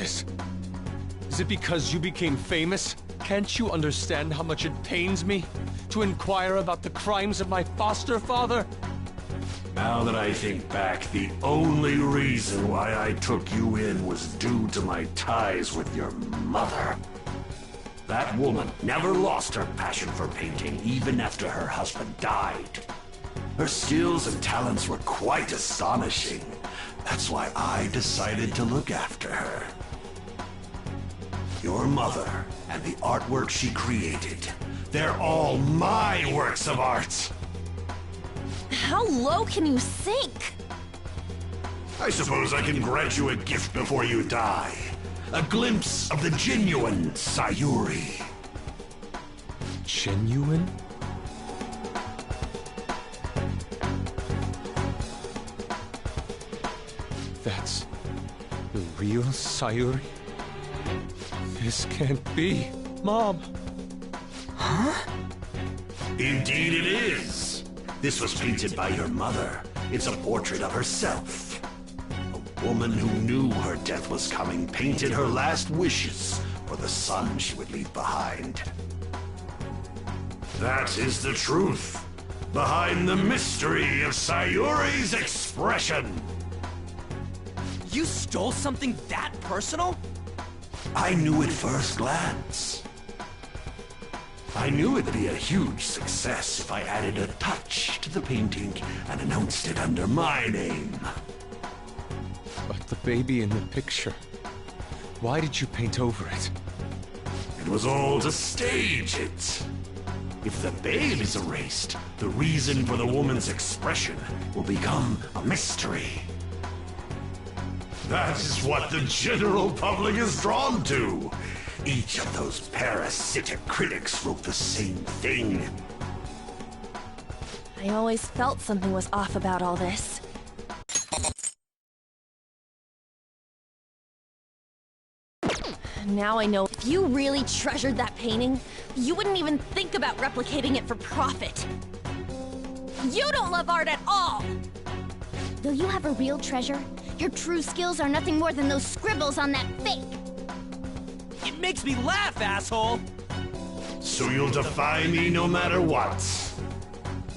this? Is it because you became famous? Can't you understand how much it pains me to inquire about the crimes of my foster father? Now that I think back, the only reason why I took you in was due to my ties with your mother. That woman never lost her passion for painting, even after her husband died. Her skills and talents were quite astonishing. That's why I decided to look after her. Your mother and the artwork she created, they're all my works of art. How low can you sink? I suppose I can grant you a gift before you die. A glimpse of the genuine Sayuri. Genuine? That's the real Sayuri? This can't be. Mom! Huh? Indeed it is. This was painted by your mother. It's a portrait of herself. A woman who knew her death was coming painted her last wishes for the son she would leave behind. That is the truth behind the mystery of Sayuri's expression. You stole something that personal? I knew at first glance. I knew it'd be a huge success if I added a touch to the painting and announced it under my name. But the baby in the picture, why did you paint over it? It was all to stage it. If the babe is erased, the reason for the woman's expression will become a mystery. That is what the general public is drawn to. Each of those parasitic critics wrote the same thing. I always felt something was off about all this. Now I know if you really treasured that painting, you wouldn't even think about replicating it for profit. You don't love art at all! Though you have a real treasure, your true skills are nothing more than those scribbles on that fake. It makes me laugh, asshole! So you'll defy me no matter what?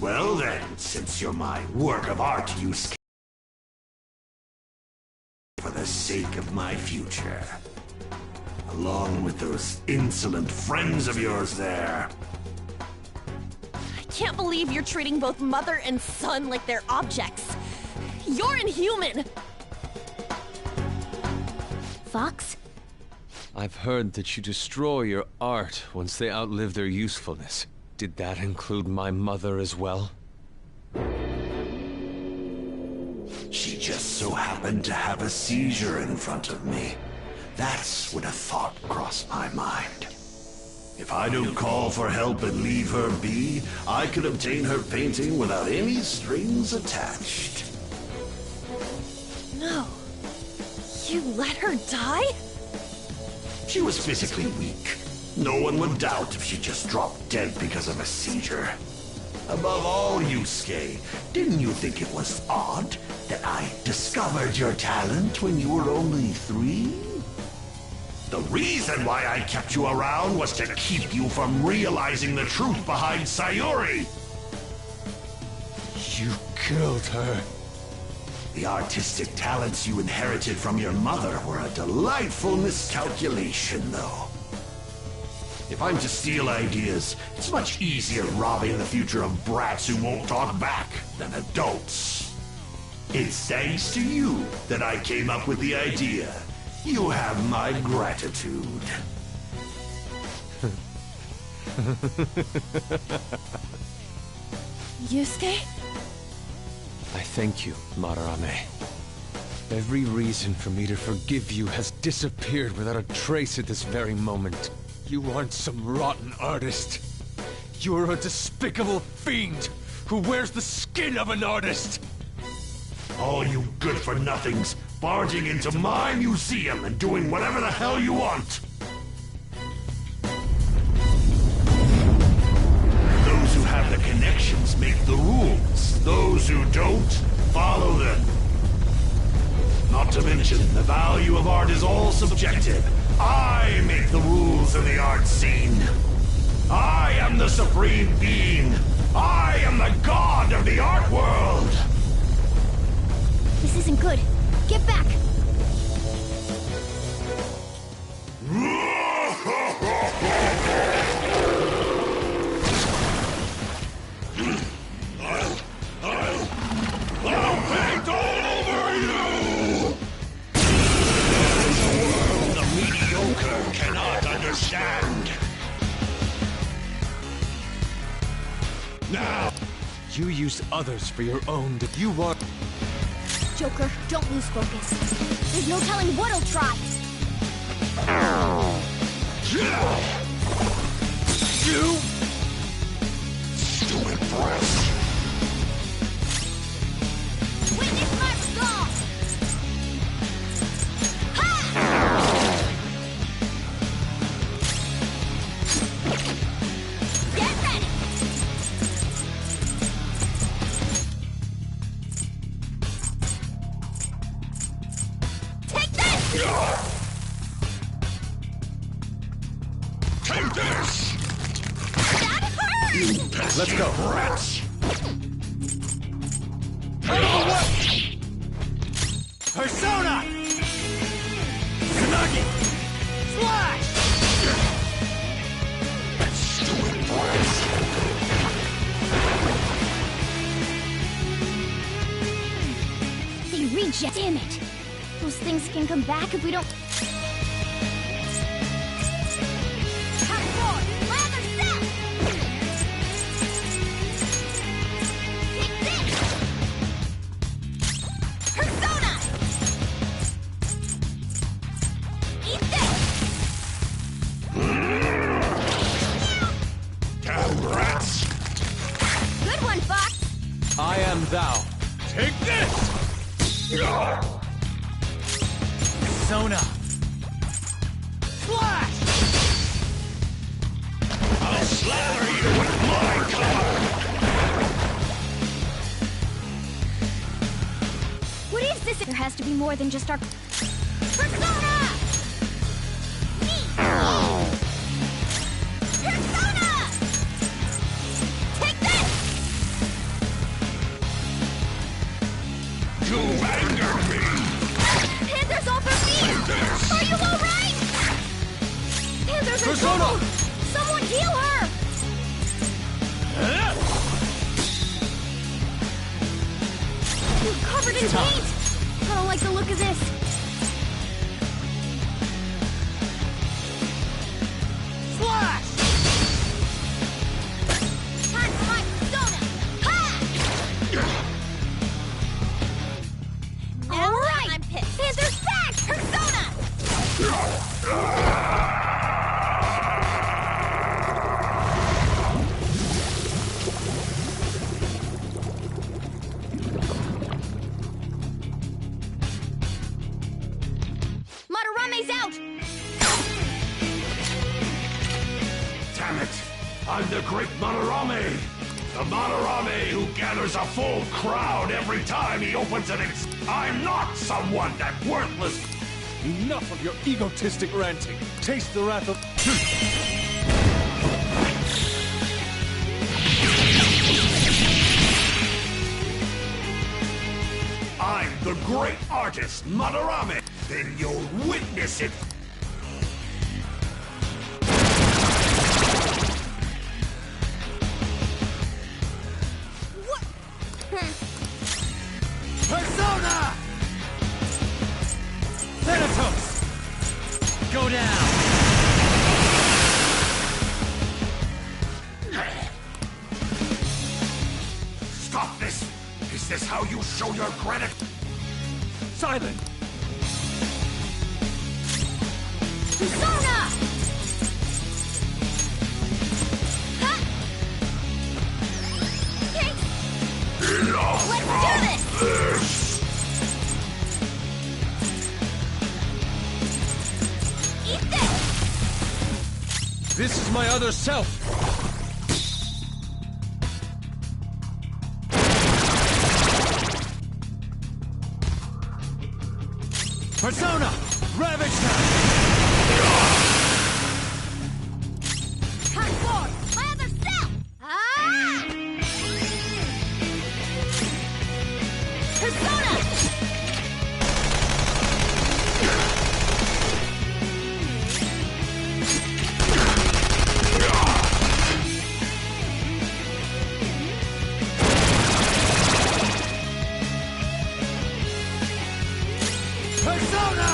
Well then, since you're my work of art, use for the sake of my future. Along with those insolent friends of yours there. I can't believe you're treating both mother and son like they're objects. You're inhuman! Fox? I've heard that you destroy your art once they outlive their usefulness. Did that include my mother as well? She just so happened to have a seizure in front of me. That's when a thought crossed my mind. If I don't call for help and leave her be, I could obtain her painting without any strings attached. No. You let her die? She was physically weak. No one would doubt if she just dropped dead because of a seizure. Above all, Yusuke, didn't you think it was odd that I discovered your talent when you were only 3? The reason why I kept you around was to keep you from realizing the truth behind Sayuri! You killed her. The artistic talents you inherited from your mother were a delightful miscalculation, though. If I'm to steal ideas, it's much easier robbing the future of brats who won't talk back than adults. It's thanks to you that I came up with the idea. You have my gratitude. Yusuke? I thank you, Madarame. Every reason for me to forgive you has disappeared without a trace at this very moment. You aren't some rotten artist. You're a despicable fiend who wears the skin of an artist! All you good-for-nothings barging into my museum and doing whatever the hell you want! Those who have the connections make the rules. Those who don't, follow them. Not to mention, the value of art is all subjective. I make the rules of the art scene. I am the supreme being. I am the god of the art world. This isn't good. Get back! I'll paint all over you! The world the mediocre cannot understand. Now, You use others for your own. You want. Joker, don't lose focus. There's no telling what he'll try. you stupid breast. Witness my resolve! Get ready! Take this! Take this! That hurt! Let's go. Rats! Persona! Tsunagi! Slash! Stupid brats! They reject. Damn it! Those things can come back if we don't. Hardcore! Lather cell! Take this! Persona! Eat this! Damn rats! Good one, Fox! I am thou. Take this! Persona! Slash! I'll slather you with my color! What is this? There has to be more than just our. Persona! Me! Persona! Take this! You anger me! Panthers all for me! Are you alright? Panthers are Persona! troubled! Someone heal her! You're covered in paint! I don't like the look of this. Slash! Time for my persona! Ha! Alright! I'm pissed. Panthers back! Persona! Madarame's out! Damn it! I'm the great Madarame! The Madarame who gathers a full crowd every time he opens an I'm not someone that worthless... Enough of your egotistic ranting. Taste the wrath of. I'm the great artist, Madarame! Then you'll witness it! What? Persona! Thanatos! Go down! Stop this! Is this how you show your gratitude? Silent! Persona! Huh? Okay, Enough let's do this! of this! Eat this! This is my other self! Persona! Ravage them! Come forward! My other self! Ah! Persona! Persona!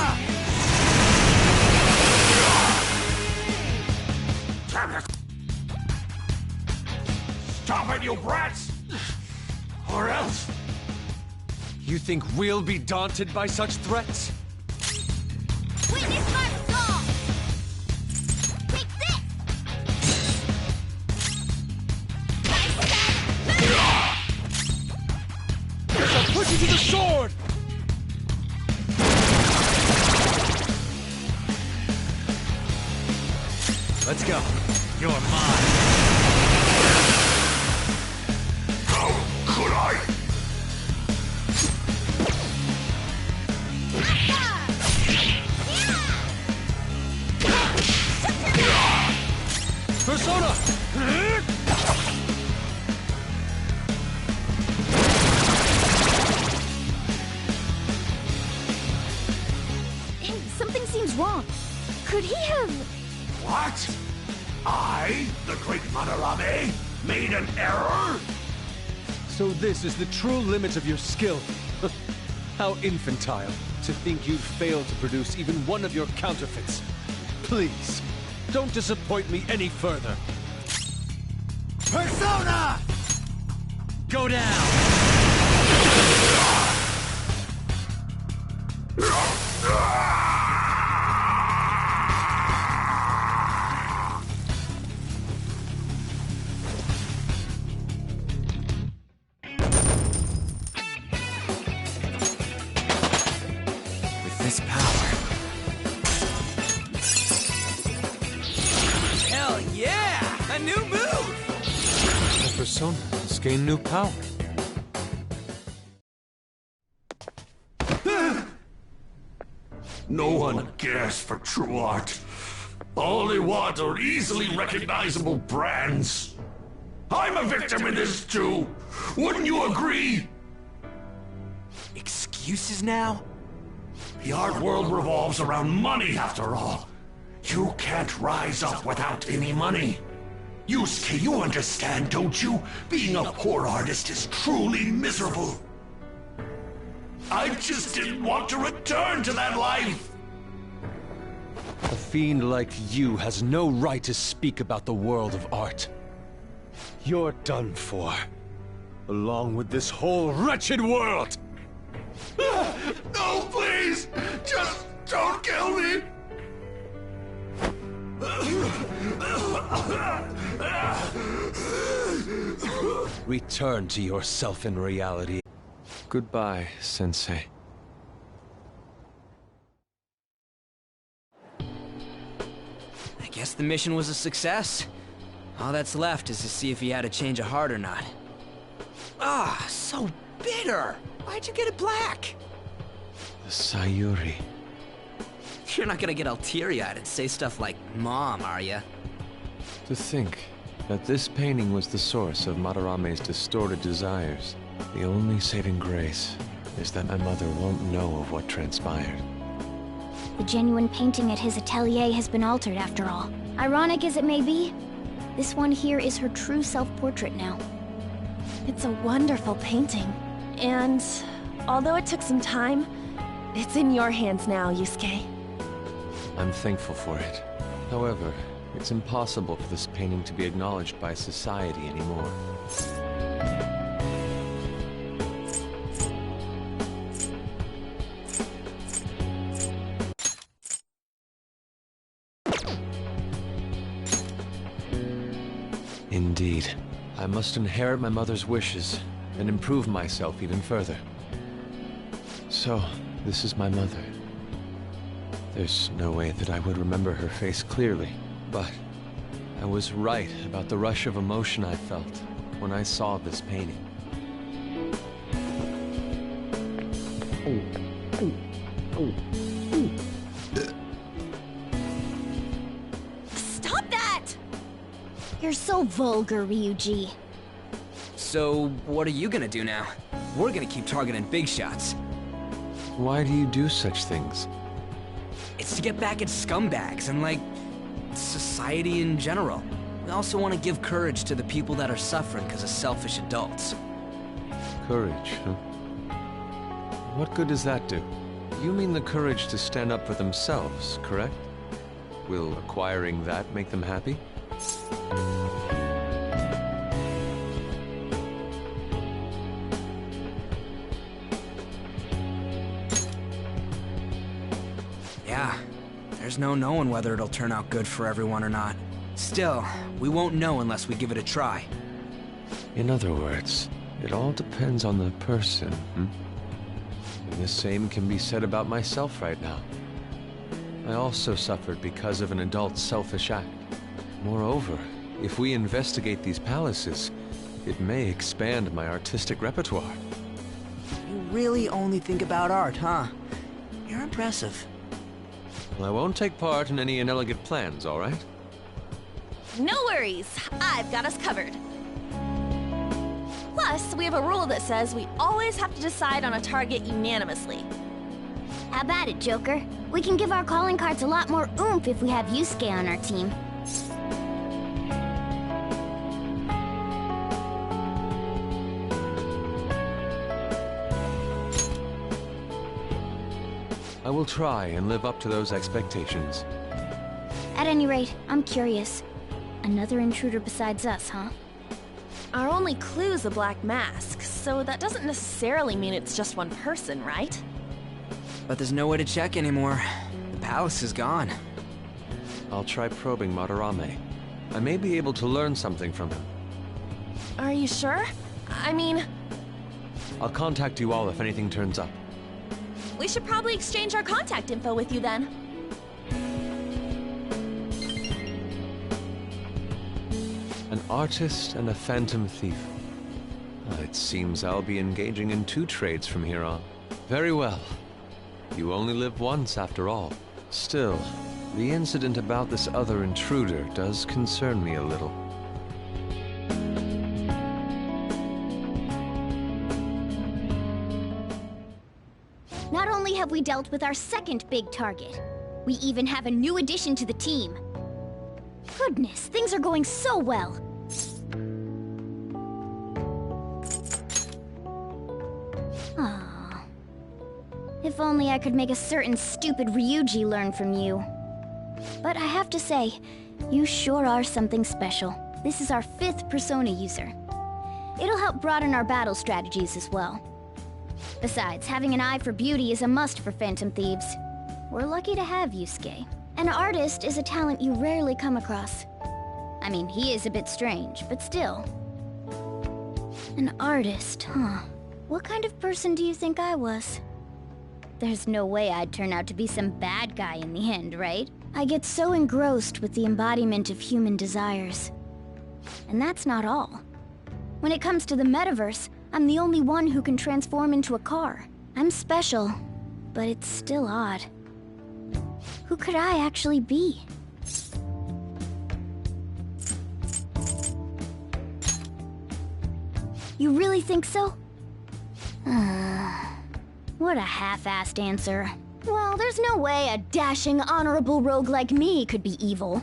Stop it, you brats! Or else... You think we'll be daunted by such threats? Witness my resolve! Take this! Guess I'll push you to the sword! Let's go. You're mine. How could I? Persona! Hey, something seems wrong. Could he have... What? I, the great Madarame, made an error? So this is the true limit of your skill. How infantile to think you'd fail to produce even one of your counterfeits. Please, don't disappoint me any further. Persona! Go down! With this power... Hell yeah! A new move! The Persona has gained new power. No one cares for true art. All they want are easily recognizable brands. I'm a victim in this too. Wouldn't you agree? Excuses now? The art world revolves around money after all. You can't rise up without any money. Yusuke, you understand, don't you? Being a poor artist is truly miserable. I just didn't want to return to that life. A fiend like you has no right to speak about the world of art. You're done for. Along with this whole wretched world! No, please! Just don't kill me! Return to yourself in reality. Goodbye, Sensei. I guess the mission was a success. All that's left is to see if he had a change of heart or not. Ah, so bitter! Why'd you get it black? The Sayuri. You're not gonna get all teary-eyed and say stuff like, Mom, are ya? To think that this painting was the source of Madarame's distorted desires. The only saving grace is that my mother won't know of what transpired. The genuine painting at his atelier has been altered after all. Ironic as it may be, this one here is her true self-portrait now. It's a wonderful painting. And although it took some time, it's in your hands now, Yusuke. I'm thankful for it. However, it's impossible for this painting to be acknowledged by society anymore. Indeed. I must inherit my mother's wishes and improve myself even further. So, this is my mother. There's no way that I would remember her face clearly, but I was right about the rush of emotion I felt when I saw this painting. You're so vulgar, Ryuji. So, what are you gonna do now? We're gonna keep targeting big shots. Why do you do such things? It's to get back at scumbags and, like, society in general. We also want to give courage to the people that are suffering because of selfish adults. Courage, huh? What good does that do? You mean the courage to stand up for themselves, correct? Will acquiring that make them happy? Yeah, there's no knowing whether it'll turn out good for everyone or not. Still, we won't know unless we give it a try. In other words, it all depends on the person, hmm? And the same can be said about myself right now. I also suffered because of an adult's selfish act. Moreover, if we investigate these palaces, it may expand my artistic repertoire. You really only think about art, huh? You're impressive. Well, I won't take part in any inelegant plans, all right? No worries, I've got us covered. Plus, we have a rule that says we always have to decide on a target unanimously. How about it, Joker? We can give our calling cards a lot more oomph if we have Yusuke on our team. I will try and live up to those expectations. At any rate, I'm curious. Another intruder besides us, huh? Our only clue's a black mask, so that doesn't necessarily mean it's just one person, right? But there's no way to check anymore. The palace is gone. I'll try probing Madarame. I may be able to learn something from him. Are you sure? I mean, I'll contact you all if anything turns up. we should probably exchange our contact info with you then. An artist and a phantom thief. It seems I'll be engaging in 2 trades from here on. Very well. You only live once, after all. Still, the incident about this other intruder does concern me a little. Not only have we dealt with our second big target, we even have a new addition to the team. Goodness, things are going so well. Aww. If only I could make a certain stupid Ryuji learn from you. But I have to say, you sure are something special. This is our 5th Persona user. It'll help broaden our battle strategies as well. Besides, having an eye for beauty is a must for Phantom Thieves. We're lucky to have Yusuke. An artist is a talent you rarely come across. I mean, he is a bit strange, but still. An artist, huh? What kind of person do you think I was? There's no way I'd turn out to be some bad guy in the end, right? I get so engrossed with the embodiment of human desires. And that's not all. When it comes to the metaverse, I'm the only one who can transform into a car. I'm special, but it's still odd. Who could I actually be? You really think so? What a half-assed answer. Well, there's no way a dashing, honorable rogue like me could be evil.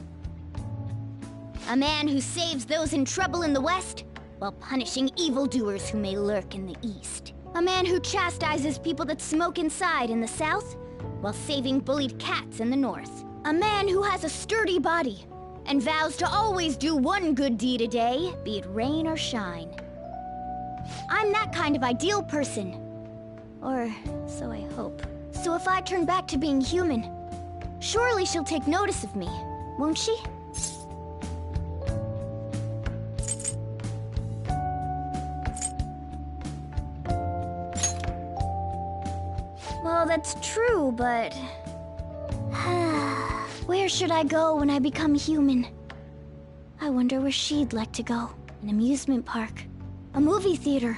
A man who saves those in trouble in the West, while punishing evildoers who may lurk in the East. A man who chastises people that smoke inside in the South, while saving bullied cats in the North. A man who has a sturdy body, and vows to always do one good deed a day, be it rain or shine. I'm that kind of ideal person. Or so I hope. So if I turn back to being human, surely she'll take notice of me, won't she? Well, that's true, but... where should I go when I become human? I wonder where she'd like to go. An amusement park, a movie theater,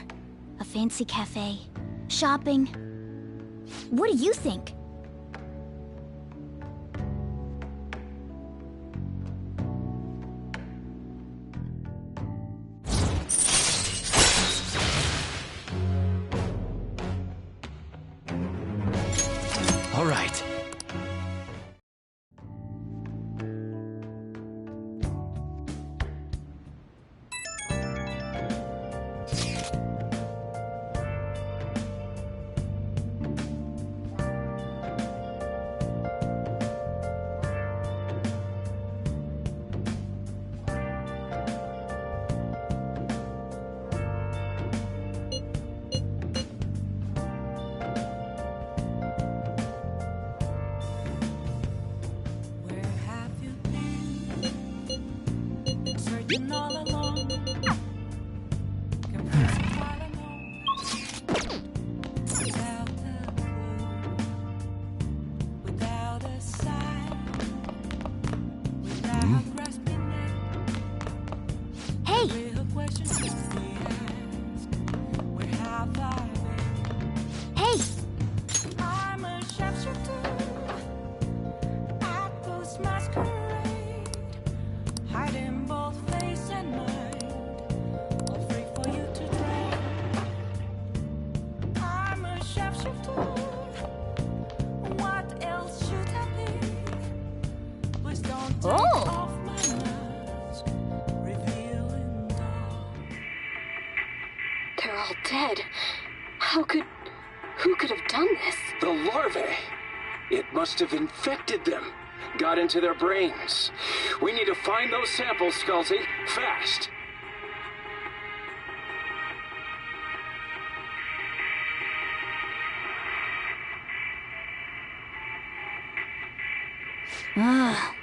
a fancy cafe, shopping. What do you think? right. They're all dead. Who could have done this? The larvae. It must have infected them. Got into their brains. We need to find those samples, Sculty. Fast. Ah.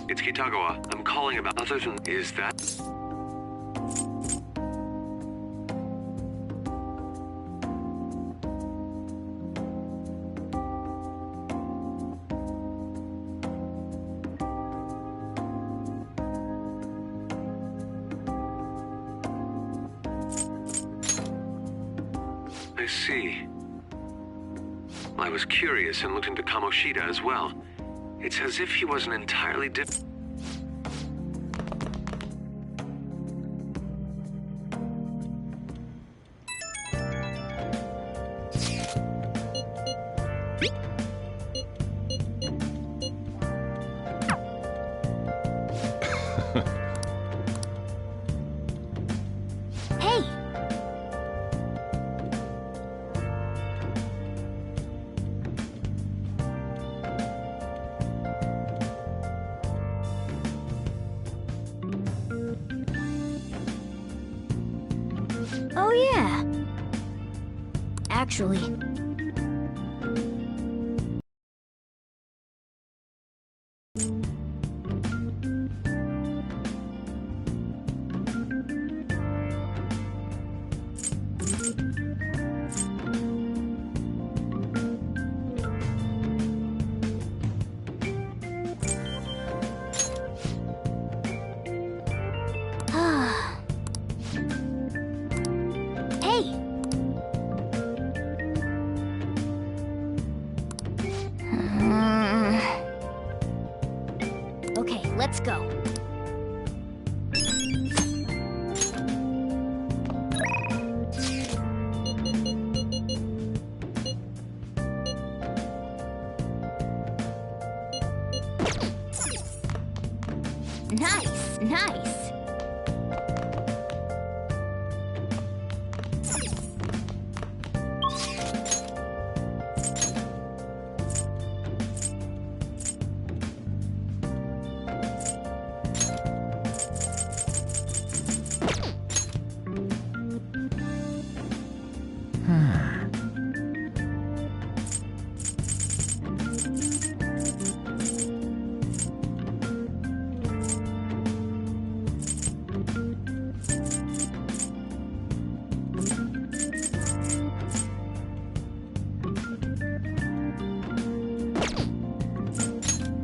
It's Kitagawa. I'm calling about other than... Is that... I see. I was curious and looked into Kamoshida as well. It's as if he was an entirely different... Oh yeah. Actually... Okay, let's go. Nice, nice.